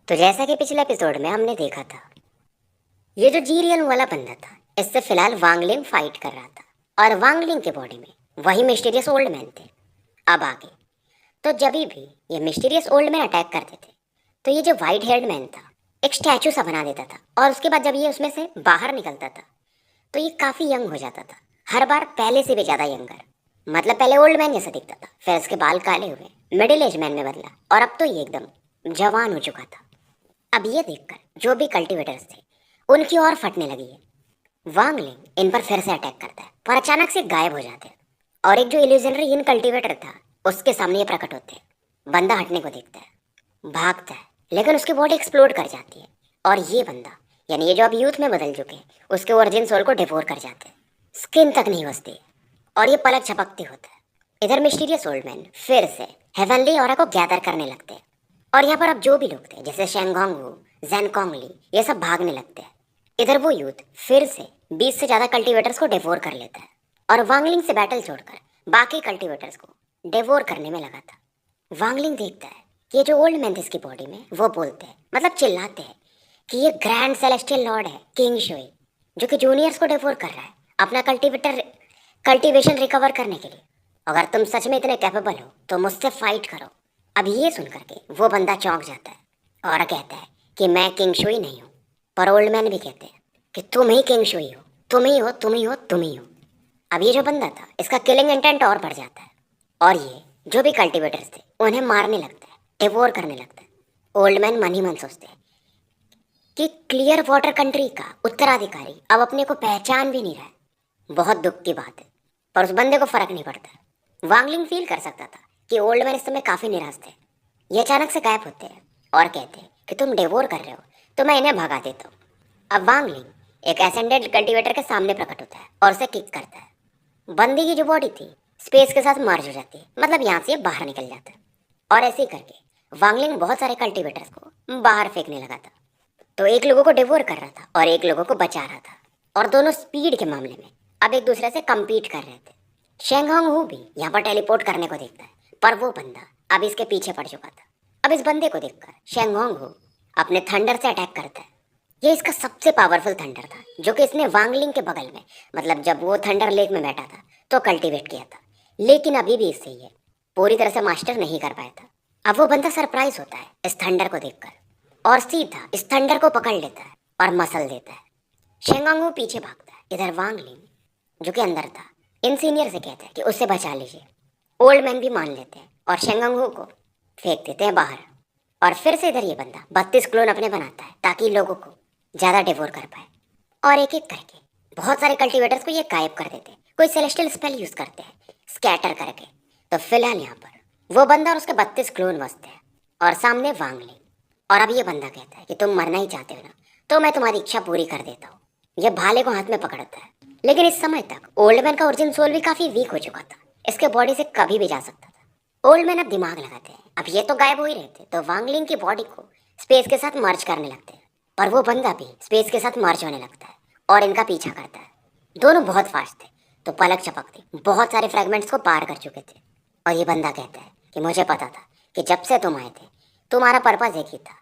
तो जैसा कि पिछले एपिसोड में हमने देखा था, ये जो जीरियन वाला बंदा था, इससे फिलहाल वांगलिंग फाइट कर रहा था और वांगलिंग के बॉडी में वही मिस्टीरियस ओल्ड मैन थे। अब आगे तो जब भी ये मिस्टीरियस ओल्ड मैन अटैक करते थे तो ये जो वाइट हेयर्ड मैन था एक स्टैचू सा बना देता था, और उसके बाद जब ये उसमें से बाहर निकलता था तो ये काफ़ी यंग हो जाता था, हर बार पहले से भी ज़्यादा यंगर। मतलब पहले ओल्ड मैन जैसा दिखता था, फिर उसके बाल काले हुए, मिडिल एज मैन में बदला, और अब तो ये एकदम जवान हो चुका था। अब ये देखकर जो भी कल्टीवेटर्स थे उनकी और फटने लगी है। वांगलिंग इन पर फिर से अटैक करता है पर अचानक से गायब हो जाते हैं, और एक जो इल्यूजनरी इन कल्टीवेटर था उसके सामने ये प्रकट होते हैं। बंदा हटने को देखता है, भागता है, लेकिन उसकी बॉडी एक्सप्लोड कर जाती है, और ये बंदा यानी ये जो अब यूथ में बदल चुके हैं उसके ओरिजिन सोल को डिवोर कर जाते हैं। स्किन तक नहीं बचती और ये पलक झपकते होता है। इधर मिस्टीरियस ओल्ड मैन फिर से हेवनली ऑरा को गैदर करने लगते हैं, और यहाँ पर अब जो भी लोग थे जैसे शेंगोंग हो, जेनकोंगली, ये सब भागने लगते हैं। इधर वो यूथ फिर से 20 से ज़्यादा कल्टीवेटर्स को डिवोर कर लेता है, और वांगलिंग से बैटल छोड़कर बाकी कल्टीवेटर्स को डिवोर करने में लगा था। वांगलिंग देखता है कि ये जो ओल्ड मैन थे इसकी बॉडी में, वो बोलते हैं, मतलब चिल्लाते हैं कि ये ग्रैंड सेलेस्टियल लॉर्ड है किंग शुई, जो कि जूनियर्स को डिवोर कर रहा है अपना कल्टीवेशन रिकवर करने के लिए। अगर तुम सच में इतने कैपेबल हो तो मुझसे फाइट करो। अब ये सुन करके वो बंदा चौंक जाता है और कहता है कि मैं किंग शुई नहीं हूँ। पर ओल्ड मैन भी कहते हैं कि तुम ही किंग शुई हो, तुम ही हो, तुम ही हो, तुम ही हो। अब ये जो बंदा था इसका किलिंग इंटेंट और बढ़ जाता है, और ये जो भी कल्टीवेटर्स थे उन्हें मारने लगता है, डिवोर करने लगता है। ओल्ड मैन मन ही मन सोचते हैं कि क्लियर वाटर कंट्री का उत्तराधिकारी अब अपने को पहचान भी नहीं रहा है। बहुत दुख की बात है, पर उस बंदे को फर्क नहीं पड़ता। वांगलिंग फील कर सकता था कि ओल्ड मैन इस समय काफ़ी निराश थे। ये अचानक से गायब होते हैं और कहते हैं कि तुम डिवोर कर रहे हो तो मैं इन्हें भगा देता हूँ। अब वांगलिंग एक एसेंडेड कल्टीवेटर के सामने प्रकट होता है और उसे किक करता है। बंदी की जो बॉडी थी स्पेस के साथ मर्ज हो जाती है, मतलब यहाँ से बाहर निकल जाता है, और ऐसे ही करके वांगलिंग बहुत सारे कल्टीवेटर्स को बाहर फेंकने लगा था। तो एक लोगों को डिवोर कर रहा था और एक लोगों को बचा रहा था, और दोनों स्पीड के मामले में अब एक दूसरे से कम्पीट कर रहे थे। शेंगहोंग हू भी यहाँ पर टेलीपोर्ट करने को देखता है, पर वो बंदा अब इसके पीछे पड़ चुका था। अब इस बंदे को देखकर शेंगहोंग हू अपने थंडर से अटैक करता है। ये इसका सबसे पावरफुल थंडर था जो कि इसने वांगलिंग के बगल में, मतलब जब वो थंडर लेक में बैठा था तो कल्टीवेट किया था, लेकिन अभी भी इससे ये पूरी तरह से मास्टर नहीं कर पाया था। अब वो बंदा सरप्राइज होता है इस थंडर को देखकर और सीधा इस थंडर को पकड़ लेता है और मसल देता है। शेंगहोंग हू पीछे भागता है। इधर वांगलिंग जो कि अंदर था इन सीनियर से कहता है कि उससे बचा लीजिए। ओल्ड मैन भी मान लेते हैं और शेंगहोंग हू को फेंक देते हैं बाहर। और फिर से इधर ये बंदा 32 क्लोन अपने बनाता है ताकि लोगों को ज़्यादा डिवोर कर पाए, और एक एक करके बहुत सारे कल्टीवेटर्स को ये गायब कर देते हैं। कोई सेलेस्टियल स्पेल यूज़ करते हैं स्कैटर करके। तो फिलहाल यहाँ पर वो बंदा और उसके 32 क्लोन बसते हैं, और सामने वांगलिंग। और अब ये बंदा कहता है कि तुम मरना ही चाहते हो ना, तो मैं तुम्हारी इच्छा पूरी कर देता हूँ। ये भाले को हाथ में पकड़ता है, लेकिन इस समय तक ओल्ड मैन का ओरिजिन सोल भी काफ़ी वीक हो चुका था, इसके बॉडी से कभी भी जा सकता था। ओल्ड मैन अब दिमाग लगाते हैं, अब ये तो गायब हो ही रहे थे, तो वांगलिंग की बॉडी को स्पेस के साथ मर्ज करने लगते हैं, और वो बंदा भी स्पेस के साथ मर्ज होने लगता है और इनका पीछा करता है। दोनों बहुत फास्ट थे, तो पलक झपकते बहुत सारे फ्रेगमेंट्स को पार कर चुके थे। और ये बंदा कहता है कि मुझे पता था कि जब से तुम आए थे तुम्हारा पर्पज़ एक ही था,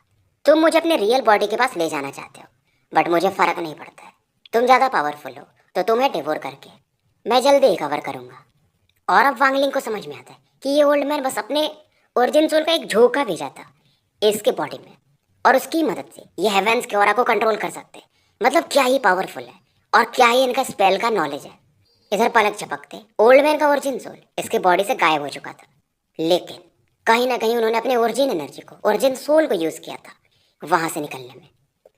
तुम मुझे अपने रियल बॉडी के पास ले जाना चाहते हो, बट मुझे फ़र्क नहीं पड़ता है। तुम ज़्यादा पावरफुल हो तो तुम्हें डिवोर करके मैं जल्दी ही कवर करूँगा। और अब वांगलिंग को समझ में आता है कि ये ओल्ड मैन बस अपने ओरिजिन सोल का एक झोंका भेजा था इसके बॉडी में, और उसकी मदद से ये हेवेंस के ऑरा को कंट्रोल कर सकते हैं। मतलब क्या ही पावरफुल है और क्या ही इनका स्पेल का नॉलेज है। इधर पलक झपकते ओल्ड मैन का ओरिजिन सोल इसके बॉडी से गायब हो चुका था, लेकिन कहीं ना कहीं उन्होंने अपने ओरिजिन एनर्जी को, ओरिजिन सोल को यूज़ किया था वहाँ से निकलने में।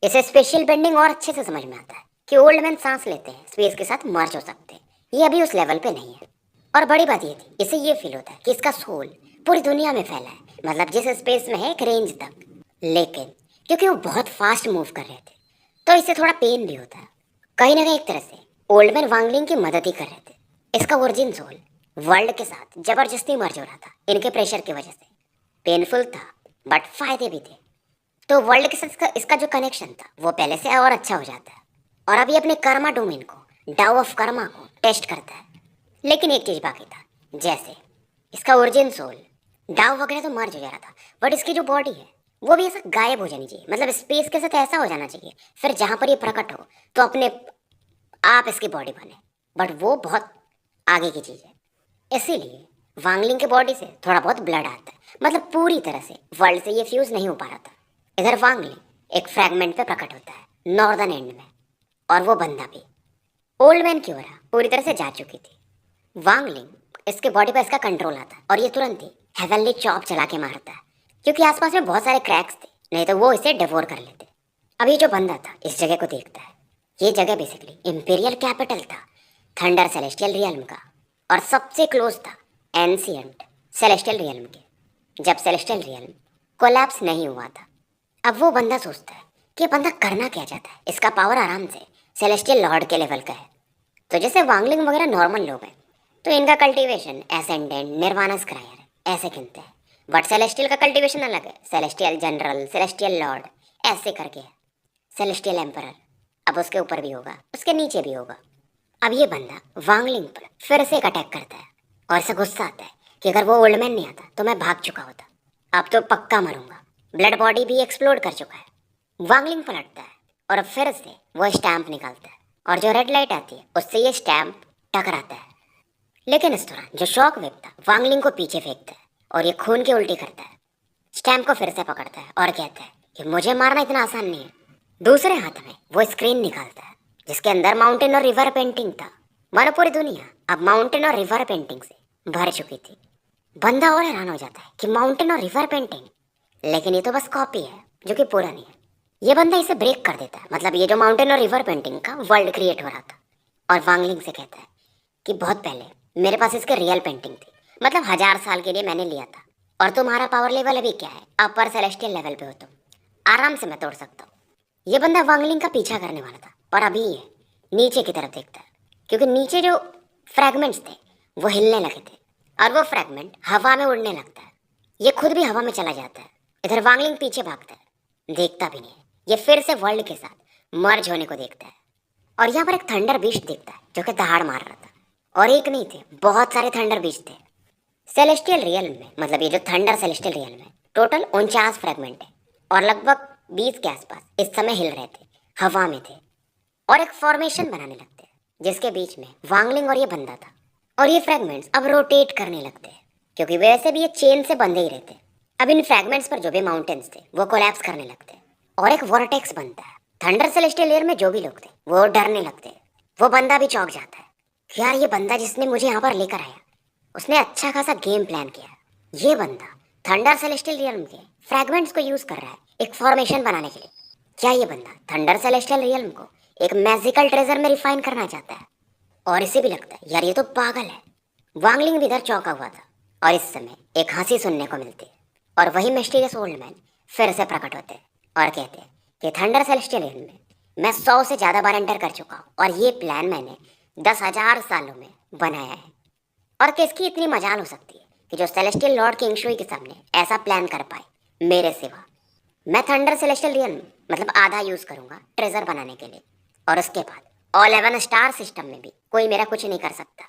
इसे स्पेशल बेंडिंग और अच्छे से समझ में आता है कि ओल्ड मैन सांस लेते हैं स्पेस के साथ मर्ज हो सकते हैं। ये अभी उस लेवल पे नहीं है। और बड़ी बात ये थी, इसे ये फील होता है कि इसका सोल पूरी दुनिया में फैला है, मतलब जिस स्पेस में है एक रेंज तक। लेकिन क्योंकि वो बहुत फास्ट मूव कर रहे थे तो इससे थोड़ा पेन भी होता है। कहीं ना कहीं एक तरह से ओल्ड मैन वांगलिंग की मदद ही कर रहे थे। इसका ओरिजिन सोल वर्ल्ड के साथ जबरदस्ती मर्ज हो रहा था इनके प्रेशर की वजह से। पेनफुल था बट फायदे भी थे। तो वर्ल्ड के साथ इसका जो कनेक्शन था वो पहले से और अच्छा हो जाता है। और अभी अपने कर्मा डोमेन को, डाउ ऑफ कर्मा को टेस्ट करता है। लेकिन एक चीज़ बाकी था, जैसे इसका ओरिजिन सोल डाउ वगैरह तो मर्ज हो जा रहा था, बट इसकी जो बॉडी है वो भी ऐसा गायब हो जानी चाहिए, मतलब स्पेस के साथ ऐसा हो जाना चाहिए, फिर जहां पर ये प्रकट हो तो अपने आप इसकी बॉडी बने। बट वो बहुत आगे की चीज़ है। इसीलिए वांगलिंग के बॉडी से थोड़ा बहुत ब्लड आता है, मतलब पूरी तरह से वर्ल्ड से ये फ्यूज नहीं हो पा रहा था। इधर वांगलिंग एक फ्रैगमेंट पे प्रकट होता है नॉर्दर्न एंड में, और वो बंदा भी ओल्ड मैन की ओर पूरी तरह से जा चुकी थी। वांगलिंग इसके बॉडी पर इसका कंट्रोल आता है और ये तुरंत ही हेवनली चॉप चला के मारता है, क्योंकि आसपास में बहुत सारे क्रैक्स थे, नहीं तो वो इसे डिवोर कर लेते। अब ये जो बंदा था इस जगह को देखता है। ये जगह बेसिकली इंपीरियल कैपिटल था थंडर सेलेस्टियल रियल्म का, और सबसे क्लोज था एंशियंट सेलेस्टियल रियल्म के, जब सेलेस्टियल रियल्म कोलैप्स नहीं हुआ था। अब वो बंदा सोचता है कि ये बंदा करना क्या चाहता है, इसका पावर आराम से सेलेस्टियल लॉर्ड के लेवल का है। तो जैसे वांगलिंग वगैरह नॉर्मल लोग हैं तो इनका कल्टीवेशन एसेंडेंट निर्वाणा स्क्रायर ऐसे गिनते हैं, बट सेलेस्टियल का कल्टीवेशन अलग है, सेलेस्टियल जनरल, सेलेस्टियल लॉर्ड ऐसे करके है, सेलेस्टियल एम्परर। अब उसके ऊपर भी होगा, उसके नीचे भी होगा। अब ये बंदा वांगलिंग पर फिर से एक अटैक करता है और इसे गुस्सा आता है कि अगर वो ओल्ड मैन नहीं आता तो मैं भाग चुका होता, अब तो पक्का मरूंगा। ब्लड बॉडी भी एक्सप्लोड कर चुका है। वांगलिंग पलटता है और अब फिर से वो स्टैम्प निकालता है, और जो रेड लाइट आती है उससे ये स्टैम्प टकराता है। लेकिन इस दौरान जो शॉक वेव था वांगलिंग को पीछे फेंकता है और ये खून की उल्टी करता है। स्टैम्प को फिर से पकड़ता है और कहता है कि मुझे मारना इतना आसान नहीं है। दूसरे हाथ में वो स्क्रीन निकालता है जिसके अंदर माउंटेन और रिवर पेंटिंग था। मानो पूरी दुनिया अब माउंटेन और रिवर पेंटिंग से भर चुकी थी। बंदा और हैरान हो जाता है कि माउंटेन और रिवर पेंटिंग, लेकिन ये तो बस कॉपी है जो कि पूरा नहीं है। ये बंदा इसे ब्रेक कर देता है, मतलब ये जो माउंटेन और रिवर पेंटिंग का वर्ल्ड क्रिएट हो रहा था, और वांगलिंग से कहता है कि बहुत पहले मेरे पास इसके रियल पेंटिंग थी, मतलब 1000 साल के लिए मैंने लिया था, और तुम्हारा पावर लेवल अभी क्या है, अपर सेलेस्टियल लेवल पे हो तुम, आराम से मैं तोड़ सकता हूँ। ये बंदा वांगलिंग का पीछा करने वाला था, पर अभी ये नीचे की तरफ देखता है, क्योंकि नीचे जो फ्रैगमेंट्स थे वो हिलने लगे थे, और वो फ्रैगमेंट हवा में उड़ने लगता है। ये खुद भी हवा में चला जाता है। इधर वांगलिंग पीछे भागता है, देखता भी नहीं है, ये फिर से वर्ल्ड के साथ मर्ज होने को देखता है। और यहाँ पर एक थंडर बीस्ट दिखता है जो कि दहाड़ मार रहा था, और एक नहीं थे, बहुत सारे थंडर बीस्ट थे। सेलेस्टियल रियल में, मतलब ये जो थंडर सेलेस्टियल रियल में टोटल 49 फ्रेगमेंट है, और लगभग 20 के आसपास इस समय हिल रहे थे, हवा में थे, और एक फॉर्मेशन बनाने लगते हैं जिसके बीच में वांगलिंग और ये बंदा था। और ये फ्रेगमेंट्स अब रोटेट करने लगते हैं, क्योंकि वैसे भी ये चेन से बंधे ही रहते। अब इन फ्रेगमेंट्स पर जो भी माउंटेन्स थे वो कोलैप्स करने लगते हैं, और एक वॉर्टेक्स बनता है। थंडर सेलेस्टियल एयर में जो भी लोग थे वो डरने लगते हैं। वो बंदा भी चौंक जाता है कि यार ये बंदा जिसने मुझे यहाँ पर लेकर आया उसने अच्छा खासा गेम प्लान किया है। ये बंदा थंडर सेलेस्टियल रियल्म के फ्रैगमेंट्स को यूज कर रहा है एक फॉर्मेशन बनाने के लिए। क्या ये बंदा थंडर सेलेस्टियल रियल्म को एक मैजिकल ट्रेजर में रिफाइन करना चाहता है? और इसे भी लगता है यार ये तो पागल है। वांगलिंग भी इधर चौंका हुआ था, और इस समय एक हंसी सुनने को मिलती है, और वही मिस्टीरियस ओल्ड मैन फिर से प्रकट होते हैं और कहते हैं कि थंडर सेलेस्टियल रियल्म में मैं 100 से ज़्यादा बार एंटर कर चुका हूँ, और ये प्लान मैंने 10,000 सालों में बनाया है। और किसकी इतनी मजाल हो सकती है कि जो सेलेस्टियल लॉर्ड किंग शुई के सामने ऐसा प्लान कर पाए मेरे सिवा। मैं थंडर सेलेस्टियल रियल्म मतलब आधा यूज करूंगा ट्रेजर बनाने के लिए, और उसके बाद ऑल 11 स्टार सिस्टम में भी कोई मेरा कुछ नहीं कर सकता।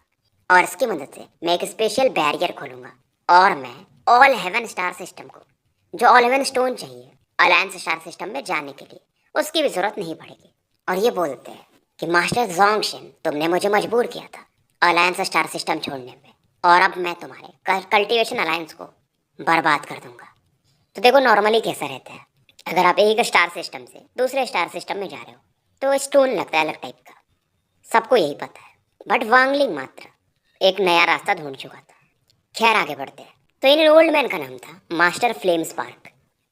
और इसकी मदद से मैं एक स्पेशल बैरियर खोलूंगा, और मैं ऑल हेवन स्टार सिस्टम को जो ऑल हेवन स्टोन चाहिए अलायंस स्टार सिस्टम में जाने के लिए, उसकी भी जरूरत नहीं पड़ेगी। और ये बोलते हैं कि मास्टर जोंगशिन तुमने मुझे मजबूर किया था अलायंस स्टार सिस्टम छोड़ने पे, और अब मैं तुम्हारे कल्टीवेशन अलायंस को बर्बाद कर दूंगा। तो देखो नॉर्मली कैसा रहता है, अगर आप एक स्टार सिस्टम से दूसरे स्टार सिस्टम में जा रहे हो तो स्टोन लगता है अलग टाइप का, सबको यही पता है। बट वांगलिंग मात्र एक नया रास्ता ढूंढ चुका था। खैर आगे बढ़ते हैं। तो इन ओल्ड मैन का नाम था मास्टर फ्लेम स्पार्क,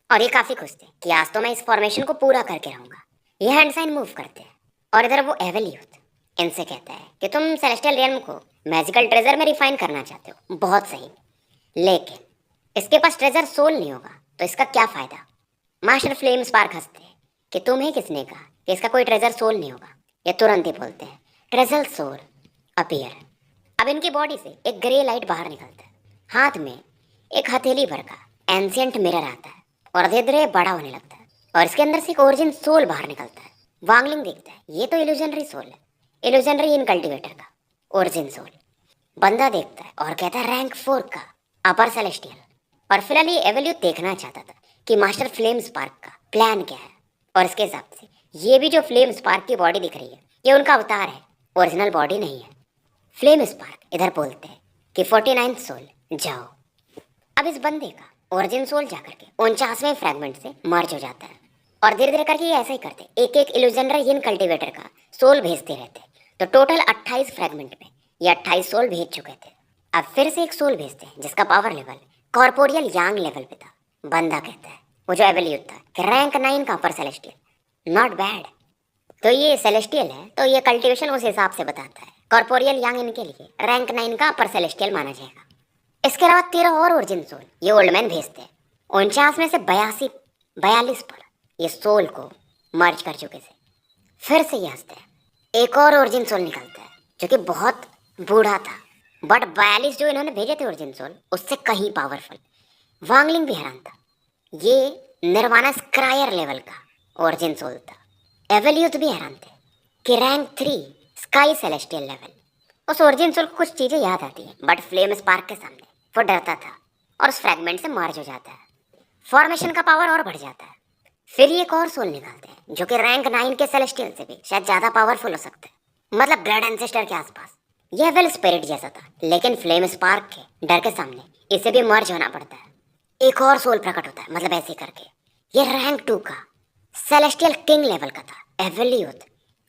और ये काफ़ी खुश थे कि आज तो मैं इस फॉर्मेशन को पूरा करके रहूंगा। ये हैंड साइन मूव करते हैं, और इधर वो एवल यूथ इनसे कहता है कि तुम सेलेस्टियल रियल्म को मैजिकल ट्रेजर में रिफाइन करना चाहते हो, बहुत सही, लेकिन इसके पास ट्रेजर सोल नहीं होगा तो इसका क्या फ़ायदा। मास्टर फ्लेम स्पार्क हंसते हैं कि तुम्हें किसने कहा कि इसका कोई ट्रेजर सोल नहीं होगा। ये तुरंत ही बोलते हैं ट्रेजर सोल अपीयर। अब इनकी बॉडी से एक ग्रे लाइट बाहर निकलता है, हाथ में एक हथेली भर का एंशियंट मिरर आता है, और धीरे धीरे बड़ा होने लगता है, और इसके अंदर से एक ओरिजिन सोल बाहर निकलता है। वांगलिंग देखता है ये तो इल्यूजनरी सोल है, इल्यूजनरी इन कल्टिवेटर का ओरिजिन सोल। बंदा देखता है और कहता है रैंक 4 का अपर सेलेस्टियल। और फिलहाल ये एवल्यूट देखना चाहता था कि मास्टर फ्लेम स्पार्क का प्लान क्या है। और इसके हिसाब से ये भी जो फ्लेम स्पार्क की बॉडी दिख रही है ये उनका अवतार है, ओरिजिनल बॉडी नहीं है। फ्लेम स्पार्क इधर बोलते हैं कि 49 सोल जाओ। अब इस बंदे का ओरिजिन सोल जाकर के 49वें फ्रैगमेंट से मर्ज हो जाता है और धीरे धीरे करके ये ऐसा ही करते, एक एक इल्यूजनर यिन कल्टीवेटर का सोल भेजते रहते। तो टोटल 28 फ्रैगमेंट में ये 28 सोल भेज चुके थे। अब फिर से एक सोल भेजते हैं जिसका पावर लेवल कॉर्पोरियल यांग लेवल पे था। बंदा कहता है वो जो एवल्यूट था कि रैंक 9 का अपर सेलेस्टियल, नॉट बैड। तो ये सेलेस्टियल है तो ये कल्टीवेशन उस हिसाब से बताता है। कॉर्पोरियल यांग इनके लिए रैंक 9 का अपर सेलेस्टियल माना जाएगा। इसके अलावा 13 और ओरिजिन सोल ये ओल्ड मैन भेजते हैं। 49 में से 42 पर ये सोल को मर्ज कर चुके थे। फिर से ये हंसते हैं, एक और ओरिजिन सोल निकलता है जो कि बहुत बूढ़ा था, बट 42 जो इन्होंने भेजे थे ओरिजिन सोल उससे कहीं पावरफुल। वांगलिंग भी हैरान था, ये निर्वाणा स्क्रायर लेवल का ओरिजिन सोल था। एवल्यूट भी हैरान थे कि रैंक 3 स्काई सेलेस्टियल लेवल। उस ओरिजिन सोल को कुछ चीज़ें याद आती हैं बट फ्लेम स्पार्क के सामने वो डरता था और उस फ्रैगमेंट से मर्ज हो जाता है। फॉर्मेशन का पावर और बढ़ जाता है। फिर ये एक और सोल निकालते हैं जो कि रैंक 9 के सेलेस्टियल से भी शायद ज़्यादा पावरफुल हो सकते हैं, मतलब ब्लड एंसेस्टर के आसपास। यह वेल स्पिरिट जैसा था लेकिन फ्लेम स्पार्क के डर के सामने इसे भी मर्ज होना पड़ता है। एक और सोल प्रकट होता है, मतलब ऐसे करके ये रैंक 2 का सेलेस्टियल किंग लेवल का था एवल्यूट,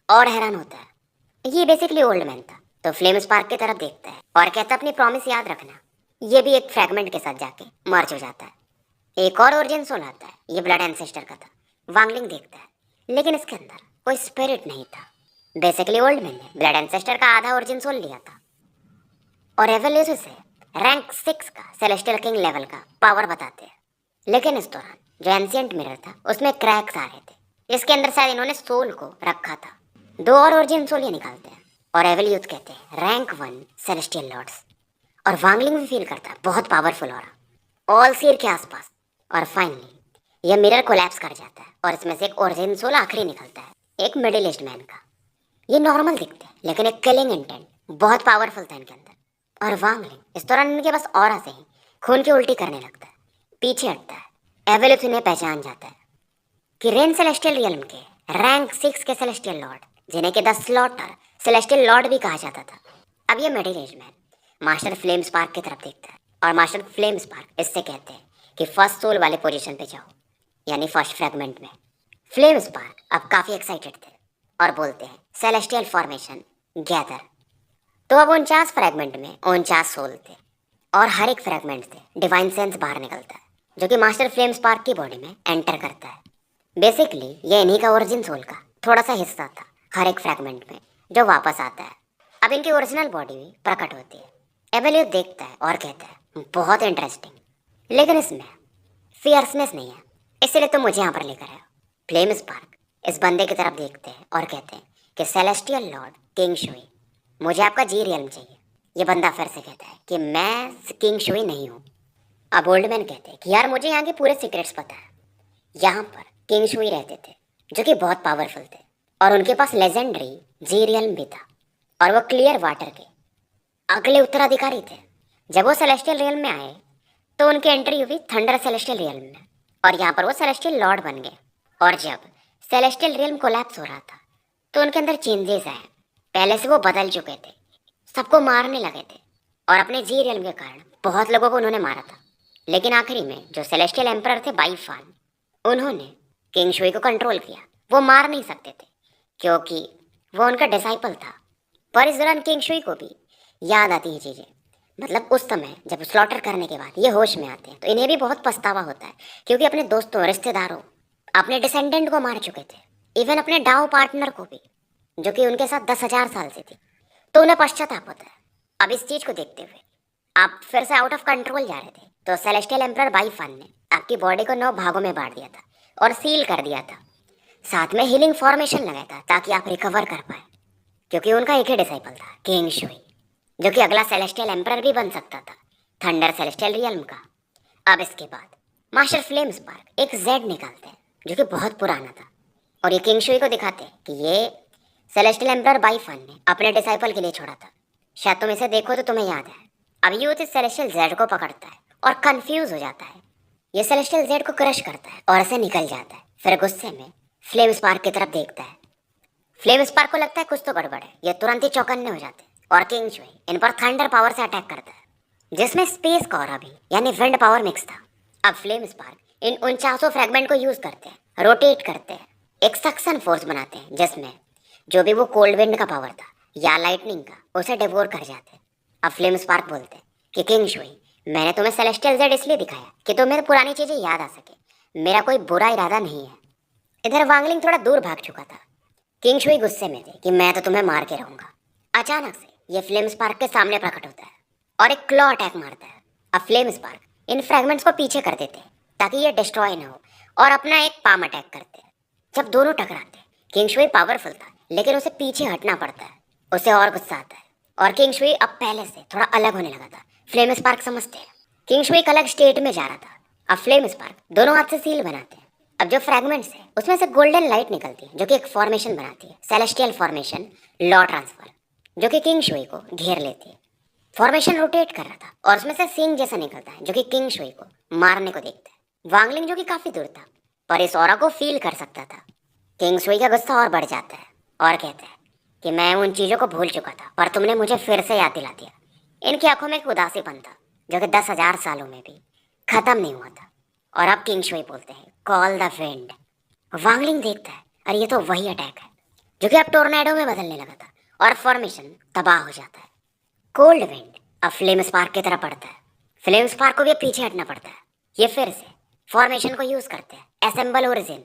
और हैरान होता है ये बेसिकली ओल्ड मैन था। तो फ्लेम स्पार्क की तरफ देखता है और कहता है अपनी प्रॉमिस याद रखना। ये भी एक फ्रैगमेंट के साथ जाके मर्ज हो जाता है। एक और ओरिजिन सोल आता है, ये ब्लड एंसेस्टर का था। वांगलिंग देखता है लेकिन इसके अंदर कोई स्पिरिट नहीं था। बेसिकली ओल्ड मैन ने ब्लड एंसेस्टर का आधा ओरिजिन सोल लिया था और एवल्यूट से रैंक 6 का सेलेस्टियल किंग लेवल का पावर बताते हैं। लेकिन इस दौरान जो एंशिएंट मिरर था उसमें क्रैक्स आ रहे थे, इसके अंदर शायद इन्होंने सोल को रखा था। 2 और ओरिजिन सोल ये निकालते हैं और एवल्यूट कहते हैं रैंक 1 सेलेस्टियल लॉर्ड्स। और वांगलिंग भी फील करता है बहुत पावरफुल हो रहा ऑल सीर के आसपास। और फाइनली यह मिरर कोलैप्स कर जाता है और इसमें से एक ओरिजिन सोल आखिरी निकलता है, एक मिडिल एज्ड मैन का। ये नॉर्मल दिखते हैं लेकिन एक किलिंग इंटेंट बहुत पावरफुल था इनके अंदर। और वांगलिंग इस दौरान इनके बस ऑरा से ही खून की उल्टी करने लगता है, पीछे हटता है। एवल्यूट इन्हें पहचान जाता है कि रेन सेलेस्टियल रियल्म के रैंक 6 के सेलेस्टियल लॉर्ड, जिन्हें के द स्लॉटर सेलेस्टियल लॉर्ड भी कहा जाता था। अब ये middle age man master flame spark की तरफ देखता है और मास्टर फ्लेम स्पार्क इससे कहते हैं कि फर्स्ट सोल वाले पोजीशन पे जाओ, यानी फर्स्ट फ्रैगमेंट में। फ्लेम स्पार्क अब काफ़ी एक्साइटेड थे और बोलते हैं सेलेस्टियल फॉर्मेशन गैदर। तो अब 49 फ्रैगमेंट में 49 सोल थे और हर एक फ्रैगमेंट से डिवाइन सेंस बाहर निकलता है जो कि मास्टर फ्लेम स्पार्क की बॉडी में एंटर करता है। बेसिकली ये इन्हीं का ओरिजिन सोल का थोड़ा सा हिस्सा था हर एक फ्रैगमेंट में जो वापस आता है। अब इनकी ओरिजिनल बॉडी भी प्रकट होती है। एवल्यूट देखता है और कहता है बहुत इंटरेस्टिंग, लेकिन इसमें फियर्सनेस नहीं है, इसलिए तो मुझे यहाँ पर लेकर आया। फ्लेम स्पार्क इस बंदे की तरफ देखते हैं और कहते हैं कि सेलेस्टियल लॉर्ड किंग शुई, मुझे आपका जी रियल्म चाहिए। ये बंदा फिर से कहता है कि मैं किंग शुई नहीं हूँ। अब ओल्ड मैन कहते हैं कि यार मुझे यहाँ के पूरे सीक्रेट्स पता है। यहाँ पर किंग शुई रहते थे जो कि बहुत पावरफुल थे और उनके पास लेजेंडरी जी रियल्म भी था और वो क्लियर वाटर के अगले उत्तराधिकारी थे। जब वो सेलेस्टियल रियल्म में आए तो उनकी एंट्री हुई थंडर सेलेस्टियल रियल्म में और यहाँ पर वो सेलेस्टियल लॉर्ड बन गए। और जब सेलेस्टियल रियल्म कोलैप्स हो रहा था तो उनके अंदर चेंजेस आए। पहले से वो बदल चुके थे, सबको मारने लगे थे और अपने जी रियल्म के कारण बहुत लोगों को उन्होंने मारा था। लेकिन आखिरी में जो सेलेस्टियल एम्परर थे बाईफान, उन्होंने किंग शुई को कंट्रोल किया। वो मार नहीं सकते थे क्योंकि वो उनका डिसाइपल था। पर इस दौरान किंग शुई को भी याद आती हैं चीज़ें, मतलब उस समय जब स्लॉटर करने के बाद ये होश में आते हैं तो इन्हें भी बहुत पछतावा होता है क्योंकि अपने दोस्तों, रिश्तेदारों, अपने डिसेंडेंट को मार चुके थे, इवन अपने डाउ पार्टनर को भी जो कि उनके साथ 10,000 साल से थी। तो उन्हें पश्चाताप होता है। अब इस चीज़ को देखते हुए आप फिर से आउट ऑफ कंट्रोल जा रहे थे तो सेलेस्टियल एम्परर बाईफान ने आपकी बॉडी को 9 भागों में बांट दिया था और सील कर दिया था। साथ में हीलिंग फॉर्मेशन लगाया था ताकि आप रिकवर कर पाए, क्योंकि उनका एक ही डिसाइपल था किंग शुई जो कि अगला सेलेस्टियल एम्परर भी बन सकता था थंडर सेलेस्टियल रियल्म का। अब इसके बाद मास्टर फ्लेम स्पार्क एक जेड निकालते हैं जो कि बहुत पुराना था और ये किंग शुई को दिखाते हैं कि ये सेलेस्टियल एम्परर बाईफान ने अपने डिसाइपल के लिए छोड़ा था। शायद तुम इसे देखो तो तुम्हें याद है। अब यूथ इस सेलेस्टियल जेड को पकड़ता है और कंफ्यूज हो जाता है। ये सेलेस्टियल जेड को क्रश करता है और ऐसे निकल जाता है। फिर गुस्से में फ्लेम स्पार्क की तरफ देखता है। फ्लेम स्पार्क को लगता है कुछ तो गड़बड़ है। ये तुरंत ही चौकन्ने हो जाते हैं और किंग शुई इन पर थंडर पावर से अटैक करता है, जिसमें स्पेस का ऑरा भी यानी विंड पावर मिक्स था। अब फ्लेम स्पार्क इन 49 फ्रैगमेंट को यूज करते हैं, रोटेट करते हैं, एक सक्शन फोर्स बनाते हैं, जिसमें जो भी वो कोल्ड विंड का पावर था या लाइटनिंग का उसे डिवोर कर जाते हैं। अब फ्लेम स्पार्क बोलते हैं कि किंग शुई, मैंने तुम्हें सेलेस्टियल जेड इसलिए दिखाया कि तुम्हें पुरानी चीजें याद आ सके। मेरा कोई बुरा इरादा नहीं है। इधर वांगलिंग थोड़ा दूर भाग चुका था। किंग शुई गुस्से में थे कि मैं तो तुम्हें मार के रहूंगा। अचानक से ये फ्लेम स्पार्क के सामने प्रकट होता है और एक क्लॉ अटैक मारता है। अब फ्लेम स्पार्क इन फ्रैगमेंट्स को पीछे कर देते हैं ताकि ये डिस्ट्रॉय ना हो और अपना एक पाम अटैक करते हैं। जब दोनों टकराते हैं, किंग शुई पावरफुल था लेकिन उसे पीछे हटना पड़ता है। उसे और गुस्सा आता है और किंग शुई अब पहले से थोड़ा अलग होने लगा था। फ्लेम स्पार्क समझते हैं किंग शुई एक अलग स्टेट में जा रहा था। अब फ्लेम स्पार्क दोनों हाथ से सील बनाते हैं। अब जो फ्रैगमेंट्स है उसमें से गोल्डन लाइट निकलती है जो कि एक फॉर्मेशन बनाती है, सेलेस्टियल फॉर्मेशन लॉ ट्रांसफर, जो कि किंग शुई को घेर लेती है। फॉर्मेशन रोटेट कर रहा था और उसमें से सिंग जैसा निकलता है जो कि किंग शुई को मारने को देखता है। वांगलिंग जो कि काफी दूर था पर इस ऑरा को फील कर सकता था। किंग शुई का गुस्सा और बढ़ जाता है और कहता है कि मैं उन चीजों को भूल चुका था पर तुमने मुझे फिर से याद दिला दिया। इनकी आंखों में एक उदासीपन था जो कि 10,000 सालों में भी खत्म नहीं हुआ था। और अब किंग शुई बोलते हैं कॉल द विंड। वांगलिंग देखता है और ये तो वही अटैक है जो कि अब टोर्नेडो में बदलने लगा था और फॉर्मेशन तबाह हो जाता है। कोल्ड विंड अब फ्लेम स्पार्क की तरफ बढ़ता है। फ्लेम स्पार्क को भी पीछे हटना पड़ता है। ये फिर से फॉर्मेशन को यूज करते हैं, असेंबल ओरिजिन।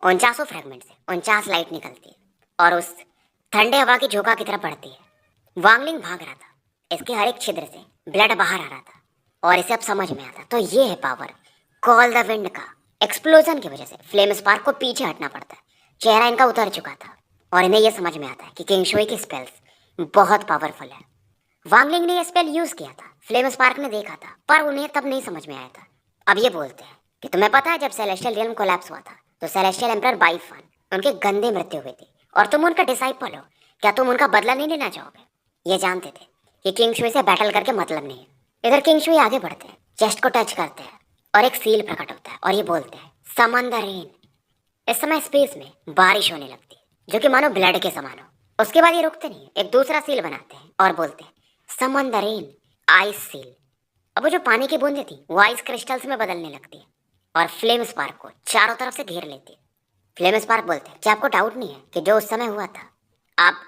49 फ्रैगमेंट से 49 लाइट निकलती है और उस ठंडे हवा की झोंका की तरफ बढ़ती है। वांगलिंग भाग रहा था, इसके हर एक छिद्र से ब्लड बाहर आ रहा था और इसे अब समझ में आता तो ये है पावर कॉल द विंड का। एक्सप्लोजन की वजह से फ्लेम स्पार्क को पीछे हटना पड़ता है। चेहरा इनका उतर चुका था और इन्हें यह समझ में आता है कि किंग शुई की स्पेल्स बहुत पावरफुल है। वांगलिंग ने यह स्पेल यूज किया था, फ्लेम स्पार्क ने देखा था पर उन्हें तब नहीं समझ में आया था। अब ये बोलते हैं कि तुम्हें पता है जब सेलेस्टियल रियल्म कोलैप्स हुआ था तो सेलेस्टियल एम्परर बाइफान उनके गंदे मृत्यु हुए थे और तुम उनका डिसाइपल हो, क्या तुम उनका बदला नहीं लेना चाहोगे? ये जानते थे कि किंग शुई से बैटल करके मतलब नहीं है। इधर किंग शुई आगे बढ़ते हैं, चेस्ट को टच करते हैं और एक सील प्रकट होता है और ये बोलते हैं समन द रेन। इस समय स्पेस में बारिश होने लगती है जो कि मानो ब्लड के समान हो। उसके बाद ये रुकते नहीं, एक दूसरा सील बनाते हैं और बोलते हैं summon the rain, ice seal. अब वो जो पानी की बूंदें थी वो आइस क्रिस्टल्स में बदलने लगती है और फ्लेम स्पार्क को चारों तरफ से घेर लेती है। फ्लेम स्पार्क बोलते हैं क्या आपको डाउट नहीं है कि जो उस समय हुआ था आप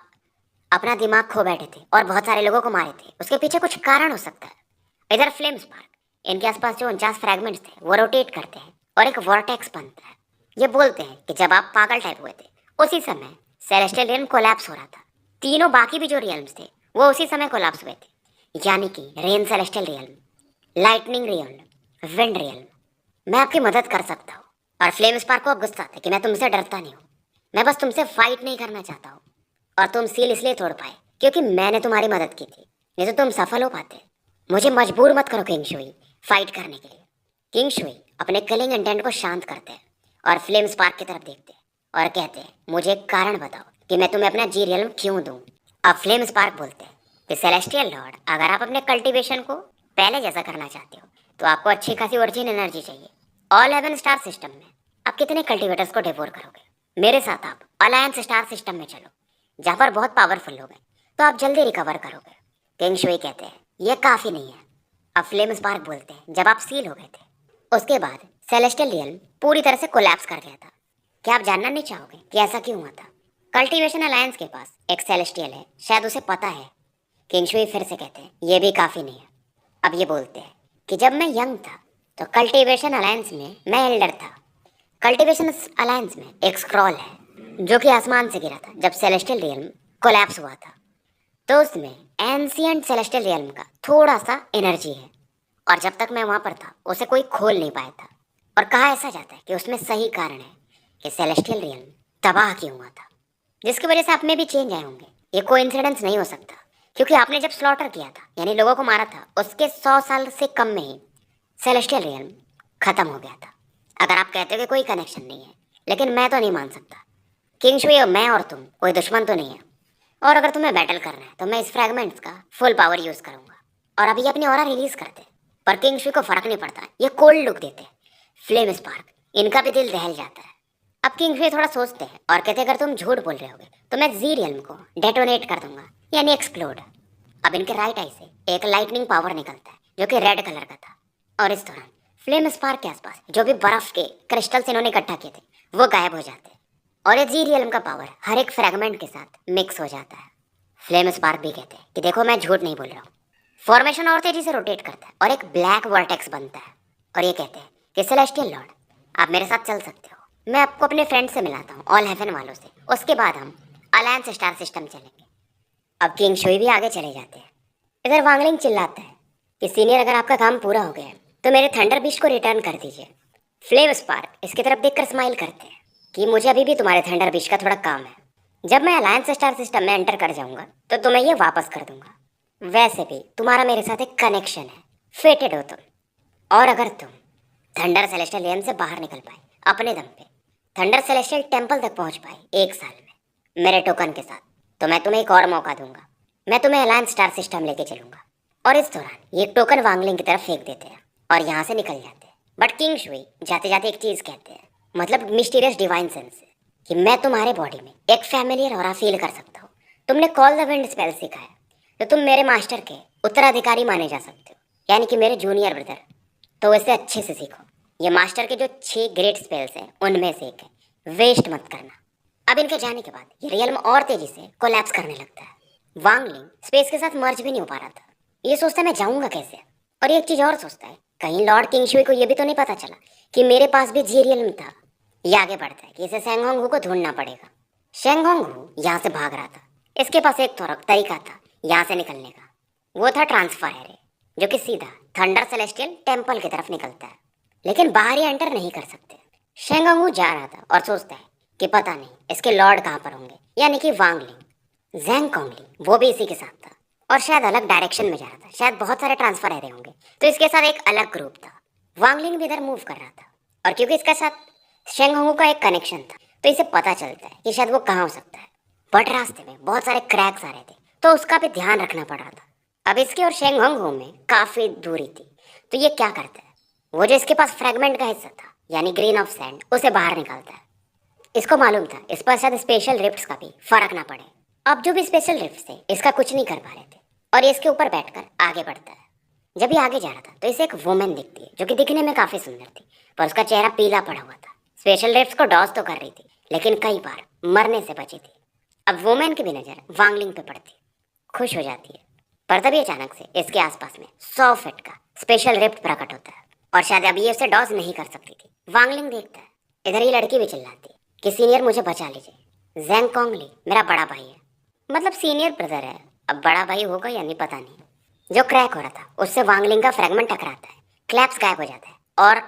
अपना दिमाग खो बैठे थे और बहुत सारे लोगों को मारे थे, उसके पीछे कुछ कारण हो सकता है। इधर फ्लेम स्पार्क इनके आसपास जो 49 फ्रैगमेंट्स थे वो रोटेट करते हैं और एक वॉर्टेक्स बनता है। ये बोलते हैं कि जब आप पागल टाइप हुए थे उसी समय सेलेस्टियल रियल्म कोलैप्स हो रहा था। तीनों बाकी भी जो रियल्म्स थे वो उसी समय कोलैप्स हुए थे, यानी कि rain celestial realm, lightning realm, wind realm. मैं आपकी मदद कर सकता हूँ। और फ्लेम स्पार्क को अब गुस्सा आता है कि मैं तुमसे डरता नहीं हूँ, मैं बस तुमसे फाइट नहीं करना चाहता हूँ। और तुम सील इसलिए तोड़ पाए क्योंकि मैंने तुम्हारी मदद की थी, नहीं तो तुम सफल हो पाते। मुझे मजबूर मत करो किंग शुई फाइट करने के लिए। किंग शुई अपने किलिंग इंटेंट को शांत करते हैं और फ्लेम स्पार्क की तरफ देखते हैं और कहते हैं मुझे एक कारण बताओ कि मैं तुम्हें अपना जी रियल्म क्यों दूं। अब फ्लेम स्पार्क बोलते हैं कि सेलेस्टियल लॉर्ड, अगर आप अपने कल्टीवेशन को पहले जैसा करना चाहते हो तो आपको अच्छी खासी ओरिजिन एनर्जी चाहिए। ऑल 11 स्टार सिस्टम में आप कितने कल्टीवेटर्स को डिवोर करोगे? मेरे साथ आप अलायंस स्टार सिस्टम में चलो जहाँ पर बहुत पावरफुल लोग हैं, तो आप जल्दी रिकवर करोगे। किंग शुई कहते हैं ये काफ़ी नहीं है। अब फ्लेम स्पार्क बोलते हैं जब आप सील हो गए थे उसके बाद सेलेस्टियल रियल्म पूरी तरह से कोलैप्स कर गया था। क्या आप जानना नहीं चाहोगे कि ऐसा क्यों हुआ था? कल्टीवेशन अलायंस के पास एक सेलेस्टियल है, शायद उसे पता है। किंग शुई फिर से कहते हैं ये भी काफ़ी नहीं है। अब ये बोलते हैं कि जब मैं यंग था तो कल्टीवेशन अलायंस में मैं एल्डर था। कल्टीवेशन अलायंस में एक स्क्रॉल है जो कि आसमान से गिरा था जब सेलेस्टियल रियल्म कोलैप्स हुआ था। तो उसमें एंशिएंट सेलेस्टियल रियल्म का थोड़ा सा एनर्जी है और जब तक मैं वहाँ पर था उसे कोई खोल नहीं पाया था। और कहा ऐसा जाता है कि उसमें सही कारण है कि सेलेस्टियल रियल्म तबाह क्यों हुआ था, जिसकी वजह से आप में भी चेंज आए होंगे। ये कोइंसिडेंस नहीं हो सकता क्योंकि आपने जब स्लॉटर किया था यानी लोगों को मारा था उसके 100 साल से कम में ही सेलेस्टियल रियल्म खत्म हो गया था। अगर आप कहते हो कि कोई कनेक्शन नहीं है, लेकिन मैं तो नहीं मान सकता। किंग शुई और मैं और तुम कोई दुश्मन तो नहीं है, और अगर तुम्हें बैटल करना है तो मैं इस फ्रैगमेंट्स का फुल पावर यूज करूंगा। और अभी अपनी ऑरा रिलीज करते, पर किंग शुई को फर्क नहीं पड़ता, ये कोल्ड लुक देते फ्लेम स्पार्क, इनका भी दिल दहल जाता है। अब किंग्सवे थोड़ा सोचते हैं और कहते हैं अगर तुम झूठ बोल रहे होगे तो मैं जी रियल्म को डेटोनेट कर दूंगा, यानी एक्सप्लोड। अब इनके राइट आई से एक लाइटनिंग पावर निकलता है जो कि रेड कलर का था, और इस दौरान फ्लेम स्पार्क के आसपास जो भी बर्फ के क्रिस्टल्स इन्होंने इकट्ठा किए थे वो गायब हो जाते हैं, और ये जी रियल्म का पावर हर एक फ्रेगमेंट के साथ मिक्स हो जाता है। फ्लेम स्पार्क भी कहते हैं कि देखो मैं झूठ नहीं बोल रहा हूँ। फॉर्मेशन और तेजी से रोटेट करता है और एक ब्लैक वर्टेक्स बनता है, और ये कहते हैं कि सेलेस्टियल लॉर्ड आप मेरे साथ चल सकते हो, मैं आपको अपने फ्रेंड से मिलाता हूँ, ऑल हेवन वालों से, उसके बाद हम अलायंस स्टार सिस्टम चलेंगे। अब किंग शुई भी आगे चले जाते हैं। इधर वांगलिंग चिल्लाता है कि सीनियर अगर आपका काम पूरा हो गया है तो मेरे थंडर बिस्ट को रिटर्न कर दीजिए। फ्लेम स्पार्क इसकी तरफ देखकर स्माइल करते हैं कि मुझे अभी भी तुम्हारे थंडर बिस्ट का थोड़ा काम है, जब मैं अलायंस स्टार सिस्टम में एंटर कर जाऊंगा तो तुम्हें ये वापस कर दूंगा। वैसे भी तुम्हारा मेरे साथ एक कनेक्शन है, फेटेड हो तुम, और अगर तुम थंडर सेलेस्टियल लेन से बाहर निकल पाए अपने दम पे, थंडर सेलेस्टियल टेम्पल तक पहुंच पाए 1 साल में मेरे टोकन के साथ, तो मैं तुम्हें एक और मौका दूंगा, मैं तुम्हें अलायंस स्टार सिस्टम लेके चलूंगा। और इस दौरान ये टोकन वांगलिंग की तरफ फेंक देते हैं और यहाँ से निकल जाते हैं। बट किंग शुई जाते जाते एक चीज़ कहते हैं, मतलब मिस्टीरियस डिवाइन सेंस से, कि मैं तुम्हारे बॉडी में एक फैमिलियर ऑरा फील कर सकता हूँ। तुमने कॉल द विंड स्पेल सीखा है तो तुम मेरे मास्टर के उत्तराधिकारी माने जा सकते हो, यानी कि मेरे जूनियर ब्रदर। तो इसे अच्छे से सीखो, ये मास्टर के जो 6 ग्रेट स्पेल्स हैं उनमें से एक है, वेस्ट मत करना। अब इनके जाने के बाद ये रियल्म और तेजी से कोलैप्स करने लगता है। वांगलिंग स्पेस के साथ मर्ज भी नहीं हो पा रहा था, ये सोचता है मैं जाऊंगा कैसे, और एक चीज और सोचता है कहीं लॉर्ड किंगशुई को ये भी तो नहीं पता चला कि मेरे पास भी जी रियल्म था। ये आगे बढ़ता है कि इसे सेंगहोंग हू को ढूंढना पड़ेगा। शेंगहोंग हू यहाँ से भाग रहा था, इसके पास एक तरीका था यहाँ से निकलने का, वो था ट्रांसफायर है, जो कि सीधा थंडर सेलेस्टियल टेम्पल की तरफ निकलता है, लेकिन बाहर ही एंटर नहीं कर सकते। शेंगहोंग हू जा रहा था और सोचता है कि पता नहीं इसके लॉर्ड कहाँ पर होंगे, यानी कि वांगलिंग। जैंग कॉन्गली वो भी इसी के साथ था और शायद अलग डायरेक्शन में जा रहा था, शायद बहुत सारे ट्रांसफर रहे होंगे, तो इसके साथ एक अलग ग्रुप था। वांगलिंग भी इधर मूव कर रहा था, और क्योंकि इसके साथ शेंगहोंग का एक कनेक्शन था तो इसे पता चलता है कि शायद वो कहाँ हो सकता है। बट रास्ते में बहुत सारे क्रैक्स आ रहे थे तो उसका भी ध्यान रखना पड़ रहा था। अब इसके और शेंगहोंग में काफ़ी दूरी थी, तो ये क्या करता है, वो जो इसके पास फ्रेगमेंट का हिस्सा था यानी ग्रेन ऑफ सैंड उसे बाहर निकालता है। इसको मालूम था इस पर शायद स्पेशल रिफ्ट्स का भी फर्क ना पड़े। अब जो भी स्पेशल रिफ्ट्स थे इसका कुछ नहीं कर पा रहे थे, और ये इसके ऊपर बैठकर आगे बढ़ता है। जब ये आगे जा रहा था तो इसे एक वुमेन दिखती है जो कि दिखने में काफ़ी सुंदर थी, पर उसका चेहरा पीला पड़ा हुआ था। स्पेशल रिफ्ट्स को डॉज तो कर रही थी लेकिन कई बार मरने से बची थी। अब वुमेन की भी नज़र वांगलिंग पे पड़ती, खुश हो जाती है, पर तभी अचानक से इसके आसपास में 100 फीट का स्पेशल रिफ्ट प्रकट होता है, और शायद अब ये उसे डॉज नहीं कर सकती थी। वांगलिंग देखता है, इधर ये लड़की भी चिल्लाती है कि सीनियर मुझे बचा लीजिए, जैंग कॉन्गली मेरा बड़ा भाई है, मतलब सीनियर ब्रदर है, अब बड़ा भाई होगा या नहीं पता नहीं। जो क्रैक हो रहा था उससे वांगलिंग का फ्रैगमेंट टकराता है, क्लैप्स गायब हो जाता है और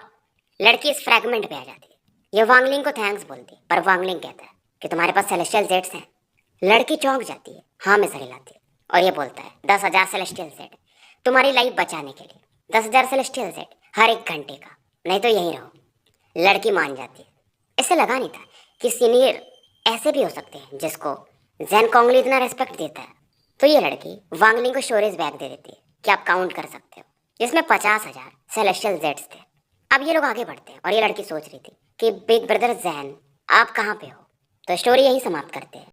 लड़की इस फ्रैगमेंट पे आ जाती है। ये वांगलिंग को थैंक्स बोलती है, पर वांगलिंग कहता है कि तुम्हारे पास सेलेस्टियल जेट्स हैं। लड़की चौंक जाती है, हाँ में सर हिलाती है, और ये बोलता है 10,000 सेलेस्टियल जेट तुम्हारी लाइफ बचाने के लिए, 10,000 सेलेस्टियल जेट हर 1 घंटे का, नहीं तो यहीं रहो। लड़की मान जाती है। इसे लगा नहीं था कि सीनियर ऐसे भी हो सकते हैं जिसको जैन कॉन्गली इतना रेस्पेक्ट देता है। तो ये लड़की वांगलिंग को स्टोरेज बैग दे देती है कि आप काउंट कर सकते हो, जिसमें 50,000 सेलेस्टियल जेट्स थे। अब ये लोग आगे बढ़ते हैं और ये लड़की सोच रही थी कि बिग ब्रदर जैन आप कहाँ पे हो। तो स्टोरी यहीं समाप्त करते हैं।